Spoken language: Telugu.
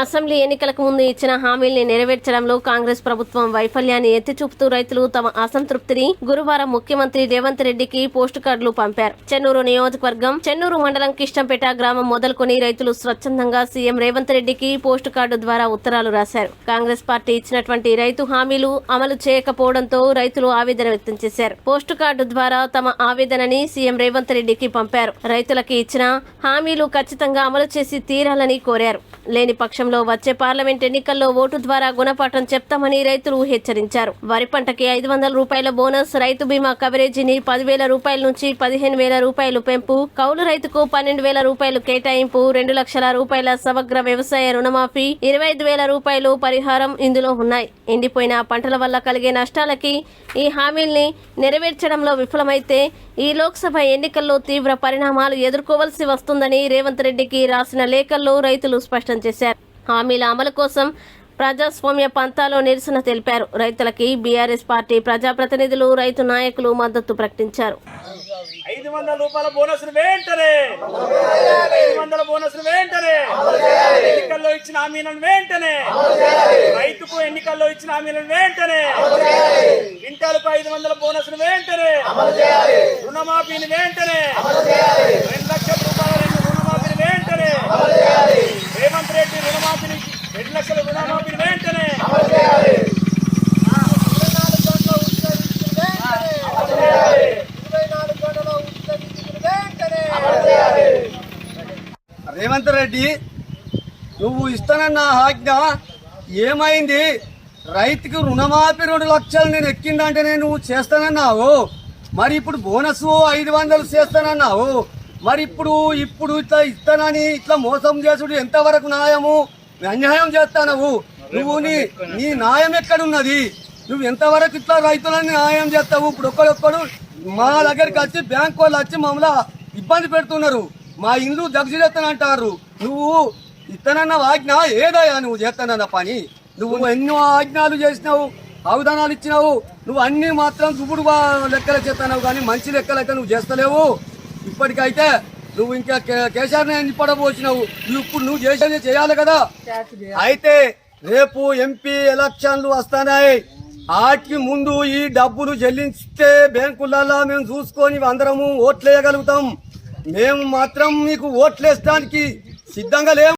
అసెంబ్లీ ఎన్నికలకు ముందు ఇచ్చిన హామీల్ని నెరవేర్చడంలో కాంగ్రెస్ ప్రభుత్వం వైఫల్యాన్ని ఎత్తిచూపుతూ రైతులు తమ అసంతృప్తిని గురువారం ముఖ్యమంత్రి రేవంత్ రెడ్డికి పోస్టు కార్డులు పంపారు. చెన్నూరు నియోజకవర్గం చెన్నూరు మండలం కిష్టంపేట గ్రామం మొదలుకొని రైతులు స్వచ్ఛందంగా సీఎం రేవంత్ రెడ్డికి పోస్టు కార్డు ద్వారా ఉత్తరాలు రాశారు. కాంగ్రెస్ పార్టీ ఇచ్చినటువంటి రైతు హామీలు అమలు చేయకపోవడంతో రైతులు ఆవేదన వ్యక్తం చేశారు. పోస్టు కార్డు ద్వారా తమ ఆవేదనని సీఎం రేవంత్ రెడ్డికి పంపారు. రైతులకి ఇచ్చిన హామీలు ఖచ్చితంగా అమలు చేసి తీరాలని కోరారు. లేని పక్షంలో వచ్చే పార్లమెంట్ ఎన్నికల్లో ఓటు ద్వారా గుణపాఠం చెప్తామని రైతులు హెచ్చరించారు. వరి పంటకి 500 రూపాయల బోనస్, రైతు బీమా కవరేజీని 10,000 రూపాయల నుంచి 15,000 రూపాయలు పెంపు, కౌలు రైతుకు 12,000 రూపాయలు కేటాయింపు, 2 లక్షల రూపాయల సమగ్ర వ్యవసాయ రుణమాఫీ, 25,000 రూపాయలు పరిహారం ఇందులో ఉన్నాయి. ఎండిపోయిన పంటల వల్ల కలిగే నష్టాలకి ఈ హామీల్ని నెరవేర్చడంలో విఫలమైతే ఈ లోక్సభ ఎన్నికల్లో తీవ్ర పరిణామాలు ఎదుర్కోవాల్సి వస్తుందని రేవంత్ రెడ్డికి రాసిన లేఖల్లో రైతులు స్పష్టం చేశారు. హామీల అమలు కోసం ప్రజాస్వామ్య పంతాలో నిరసన తెలిపారు. రైతులకి బీఆర్ఎస్ పార్టీ ప్రజాప్రతినిధులు, రైతు నాయకులు మద్దతు ప్రకటించారు. 500 రూపాయల బోనస్ వెంటనే, 500 బోనస్ వెంటనే, ఎన్నికల్లో ఇచ్చిన హామీలను వెంటనే, రైతుకు ఎన్నికల్లో ఇచ్చిన హామీలను వెంటనే, క్వింటాలకు 500 బోనస్ వెంటనే, రుణమాఫీని వెంటనే, 2 లక్షల రూపాయల రుణమాఫీని వెంటనే, రేవంత్ రెడ్డి రుణమాఫీని 2 లక్షల రుణమాఫీని వెంటనే, రేవంత్ రెడ్డి నువ్వు ఇస్తానన్న ఆజ్ఞ ఏమైంది? రైతుకు రుణమాఫీ 2 లక్షలు నేను ఎక్కిందంటేనే నువ్వు చేస్తానన్నావు. మరి ఇప్పుడు బోనస్ 500 చేస్తానన్నావు. మరి ఇప్పుడు ఇట్లా ఇస్తానని ఇట్లా మోసం చేసుడు ఎంతవరకు న్యాయము? అన్యాయం చేస్తానవు నువ్వు. నీ న్యాయం ఎక్కడున్నది? నువ్వు ఎంతవరకు ఇట్లా రైతులని న్యాయం చేస్తావు? ఇప్పుడు ఒక్కడొక్కడు మా దగ్గరికి వచ్చి బ్యాంక్ వాళ్ళు వచ్చి మమ్మల్ని ఇబ్బంది పెడుతున్నారు. మా ఇల్లు దగ్గరేస్తానంటారు. నువ్వు ఇస్తానన్న ఆజ్ఞ ఏదయ్యా? నువ్వు చేస్తానన్న పని నువ్వు ఎన్నో ఆజ్ఞలు చేసినావు, అవధానాలు ఇచ్చినావు. నువ్వు అన్ని మాత్రం దుప్పుడు లెక్కలు చేస్తున్నావు, కానీ మంచి లెక్కలైతే నువ్వు చేస్తలేవు. ఇప్పటికైతే నువ్వు ఇంకా కేసీఆర్ని పడబోసినావు. ఇప్పుడు నువ్వు చేసేది చేయాలి కదా. అయితే రేపు ఎంపీ ఎలక్షన్లు వస్తున్నాయి. వాటికి ముందు ఈ డబ్బులు చెల్లించితే బ్యాంకులలో మేము చూసుకొని అందరము ఓట్లేయగలుగుతాం. మేము మాత్రం మీకు ఓట్లేయడానికి సిద్ధంగా లేము.